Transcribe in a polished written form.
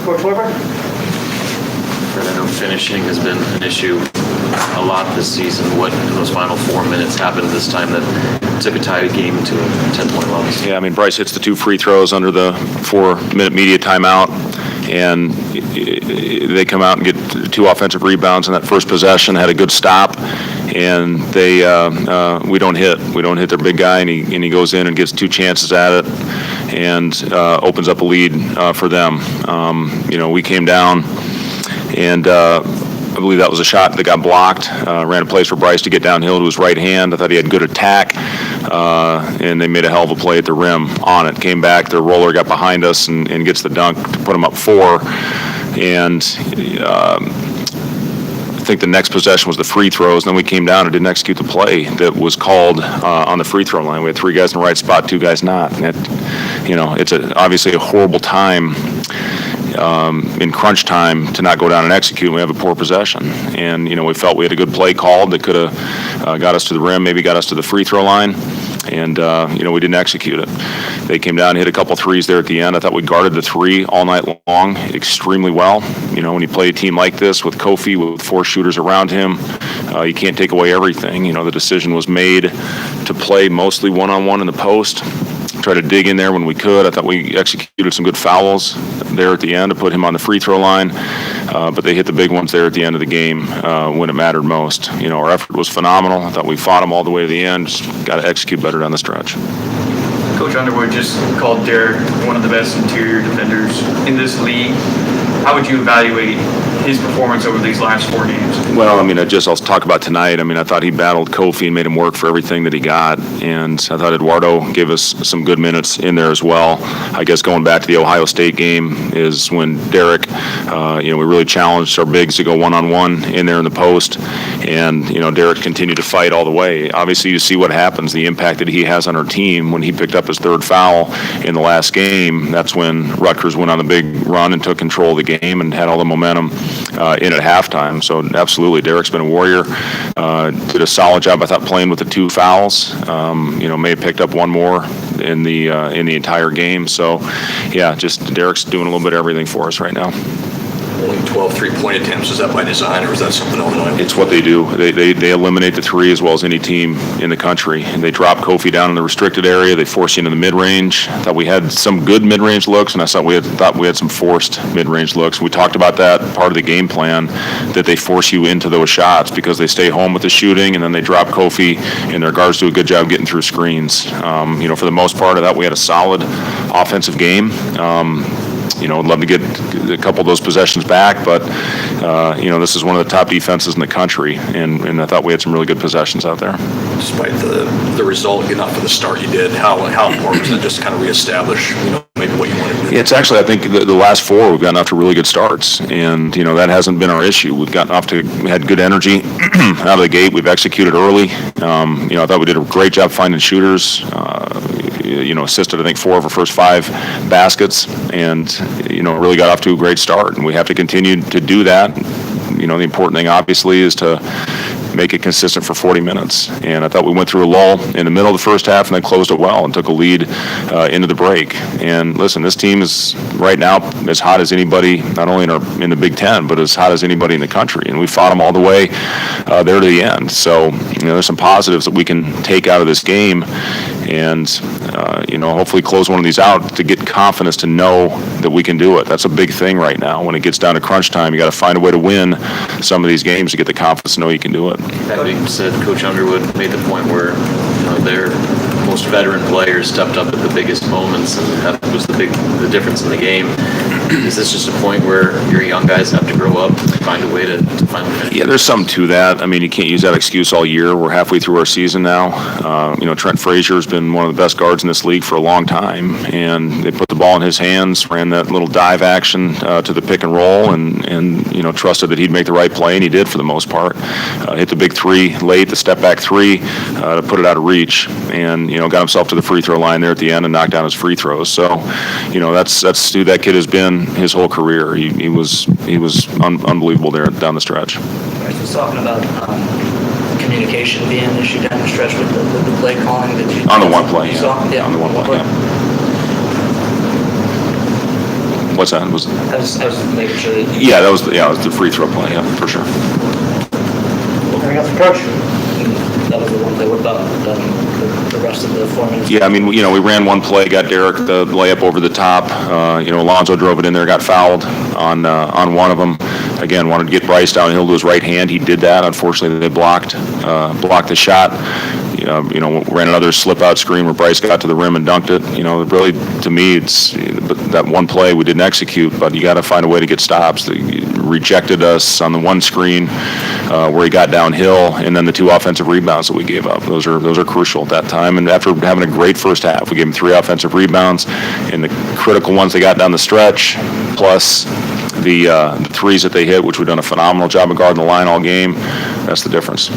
Coach Hoiberg? I know finishing has been an issue a lot this season. What in those final 4 minutes happened this time that took a tied game to a 10-point loss? Yeah, I mean, Bryce hits the 2 free throws under the 4-minute media timeout, and they come out and get 2 offensive rebounds in that first possession, had a good stop, and they we don't hit their big guy, and he goes in and gets 2 chances at it and opens up a lead for them. We came down, and I believe that was a shot that got blocked. Ran a place for Bryce to get downhill to his right hand. I thought he had good attack, and they made a hell of a play at the rim on it. Came back, their roller got behind us and gets the dunk to put them up 4. And I think the next possession was the free throws. Then we came down and didn't execute the play that was called on the free throw line. We had 3 guys in the right spot, 2 guys not. And it's obviously a horrible time in crunch time to not go down and execute. We have a poor possession, and we felt we had a good play called that could have got us to the rim, maybe got us to the free throw line, and we didn't execute it. They came down and hit a couple threes there at the end. I thought we guarded the 3 all night long extremely well. When you play a team like this with Kofi with 4 shooters around him, you can't take away everything. The decision was made to play mostly one-on-one in the post, try to dig in there when we could. I thought we executed some good fouls there at the end to put him on the free throw line, but they hit the big ones there at the end of the game when it mattered most. Our effort was phenomenal. I thought we fought them all the way to the end. Just got to execute better down the stretch. Coach Underwood just called Derek one of the best interior defenders in this league. How would you evaluate his performance over these last 4 games? Well, I'll talk about tonight. I thought he battled Kofi and made him work for everything that he got, and I thought Eduardo gave us some good minutes in there as well. I guess going back to the Ohio State game is when Derek, we really challenged our bigs to go one-on-one in there in the post, and, Derek continued to fight all the way. Obviously, you see what happens, the impact that he has on our team when he picked up his 3rd foul in the last game. That's when Rutgers went on the big run and took control of the game and had all the momentum in at halftime. So absolutely, Derek's been a warrior. Did a solid job, I thought, playing with the 2 fouls. May have picked up 1 more in the entire game. So yeah, just Derek's doing a little bit of everything for us right now. Only 12 3-point attempts. Is that by design, or is that something Illinois? It's what they do. They eliminate the 3 as well as any team in the country. And they drop Kofi down in the restricted area. They force you into the mid-range. I thought we had some good mid-range looks, and I thought we had some forced mid-range looks. We talked about that part of the game plan, that they force you into those shots because they stay home with the shooting, and then they drop Kofi, and their guards do a good job getting through screens. For the most part, I thought we had a solid offensive game. I'd love to get a couple of those possessions back, but, this is one of the top defenses in the country, and I thought we had some really good possessions out there. Despite the result, getting off to the start you did, how important was it just to kind of reestablish, maybe what you wanted to do? It's actually, I think, the last 4, we've gotten off to really good starts, and, that hasn't been our issue. We had good energy out of the gate. We've executed early. I thought we did a great job finding shooters. Assisted, I think, 4 of our first 5 baskets, and, really got off to a great start. And we have to continue to do that. The important thing, obviously, is to make it consistent for 40 minutes. And I thought we went through a lull in the middle of the first half and then closed it well and took a lead into the break. And listen, this team is right now as hot as anybody, not only in the Big Ten, but as hot as anybody in the country. And we fought them all the way there to the end. So, there's some positives that we can take out of this game and, hopefully close one of these out to get confidence to know that we can do it. That's a big thing right now. When it gets down to crunch time, you got to find a way to win some of these games to get the confidence to know you can do it. That being said, Coach Underwood made the point where their most veteran players stepped up at the biggest moments, and that was the difference in the game. Is this just a point where your young guys have to grow up and find a way to finally finish? Yeah, there's something to that. You can't use that excuse all year. We're halfway through our season now. Trent Frazier has been one of the best guards in this league for a long time, and they put the ball in his hands, ran that little dive action to the pick and roll, and trusted that he'd make the right play, and he did for the most part. Hit the big 3 late, the step back 3 to put it out of reach, and got himself to the free throw line there at the end and knocked down his free throws. So, that's who that kid has been his whole career. He was unbelievable there down the stretch. I was talking about communication being an issue down the stretch with the play calling. On the one play, yeah. On the one play. What's that? Was I was making sure that. yeah, that was the free throw play. Yeah, for sure. Anything else, Coach? That was the one play. What about the rest of the 4 minutes? Yeah, I mean, we ran one play, got Derek the layup over the top. Alonzo drove it in there, got fouled on one of them. Again, wanted to get Bryce downhill to his right hand. He did that. Unfortunately, they blocked the shot. Ran another slip-out screen where Bryce got to the rim and dunked it. Really, to me, it's that one play we didn't execute, but you got to find a way to get stops. They rejected us on the one screen where he got downhill, and then the 2 offensive rebounds that we gave up. Those are crucial at that time. And after having a great first half, we gave them 3 offensive rebounds, and the critical ones they got down the stretch, plus the threes that they hit, which we've done a phenomenal job of guarding the line all game. That's the difference.